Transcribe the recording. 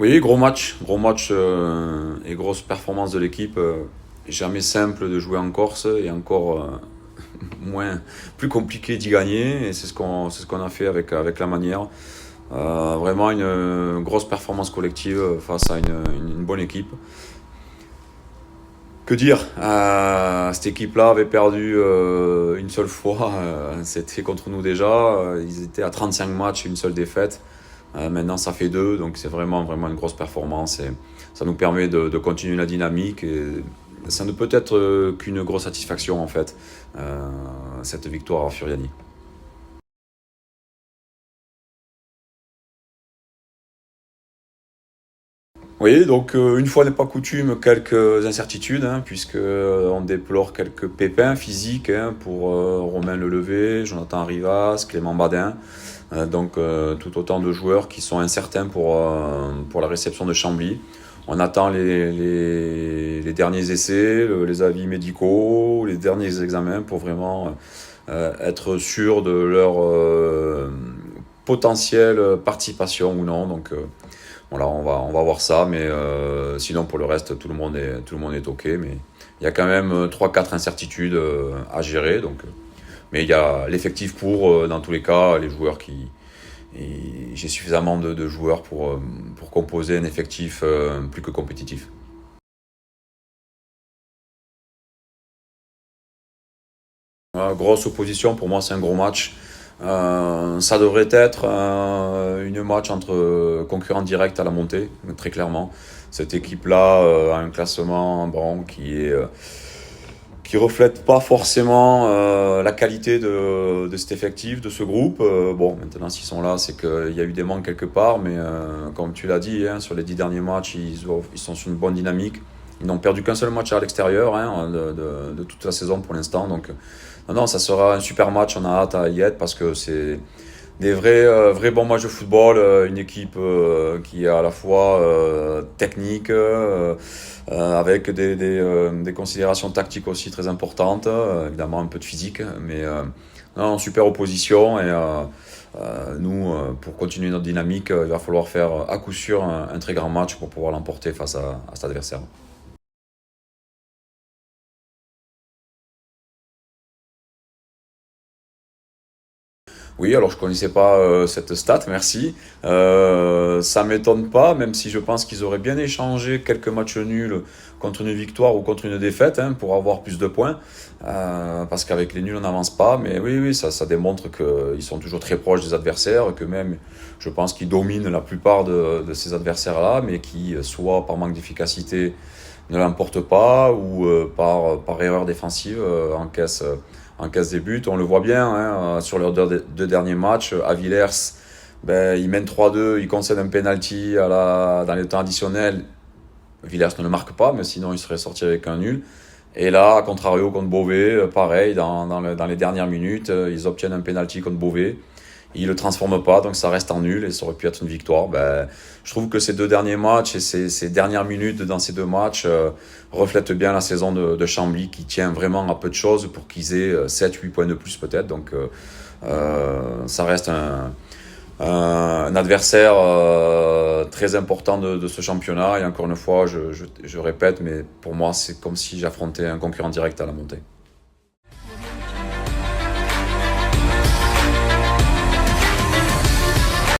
Oui, gros match et grosse performance de l'équipe. Jamais simple de jouer en Corse et encore moins, plus compliqué d'y gagner. Et c'est ce qu'on a fait avec la manière. Vraiment une grosse performance collective face à une bonne équipe. Que dire? Cette équipe-là avait perdu une seule fois. C'était contre nous déjà. Ils étaient à 35 matchs, une seule défaite. Maintenant, ça fait deux, donc c'est vraiment une grosse performance et ça nous permet de continuer la dynamique. Et ça ne peut être qu'une grosse satisfaction en fait, cette victoire à Furiani. Oui, donc une fois n'est pas coutume, quelques incertitudes, hein, puisque on déplore quelques pépins physiques hein, pour Romain Lelevé, Jonathan Rivas, Clément Badin, donc tout autant de joueurs qui sont incertains pour la réception de Chambly. On attend les derniers essais, les avis médicaux, les derniers examens pour vraiment être sûr de leur potentielle participation ou non. Donc voilà, on va voir ça, mais sinon pour le reste, tout le monde est OK. Mais il y a quand même trois quatre incertitudes à gérer. Donc, mais il y a l'effectif dans tous les cas, les joueurs et j'ai suffisamment de joueurs pour composer un effectif plus que compétitif. Grosse opposition, pour moi c'est un gros match. Ça devrait être une match entre concurrents directs à la montée, très clairement. Cette équipe-là a un classement bon, qui reflète pas forcément la qualité de cet effectif, de ce groupe. Bon, maintenant s'ils sont là, c'est qu'il y a eu des manques quelque part, mais comme tu l'as dit, hein, sur les 10 derniers matchs, ils sont sur une bonne dynamique. Ils n'ont perdu qu'un seul match à l'extérieur hein, de toute la saison pour l'instant, donc non, non, ça sera un super match, on a hâte à y être parce que c'est des vrais bons matchs de football, une équipe qui est à la fois technique, avec des considérations tactiques aussi très importantes, évidemment un peu de physique, mais non, super opposition et nous, pour continuer notre dynamique, il va falloir faire à coup sûr un très grand match pour pouvoir l'emporter face à cet adversaire. Oui, alors je connaissais pas cette stat, merci. Ça m'étonne pas, même si je pense qu'ils auraient bien échangé quelques matchs nuls contre une victoire ou contre une défaite hein, pour avoir plus de points. Parce qu'avec les nuls, on n'avance pas. Mais oui, oui, ça démontre qu'ils sont toujours très proches des adversaires, que même, je pense qu'ils dominent la plupart de ces adversaires-là, mais qui, soit par manque d'efficacité, ne l'emportent pas, ou par erreur défensive, encaisse des buts. On le voit bien hein, sur leurs deux derniers matchs. À Villers, ben, ils mènent 3-2, ils concèdent un penalty dans les temps additionnels. Villers ne le marque pas, mais sinon il serait sorti avec un nul. Et là, à contrario, contre Beauvais, pareil, dans les dernières minutes, ils obtiennent un penalty contre Beauvais. Ils le transforment pas, donc ça reste en nul et ça aurait pu être une victoire. Ben, je trouve que ces deux derniers matchs et ces dernières minutes dans ces deux matchs reflètent bien la saison de Chambly qui tient vraiment à peu de choses pour qu'ils aient 7-8 points de plus peut-être. Donc ça reste un adversaire très important de ce championnat. Et encore une fois, je répète, mais pour moi, c'est comme si j'affrontais un concurrent direct à la montée.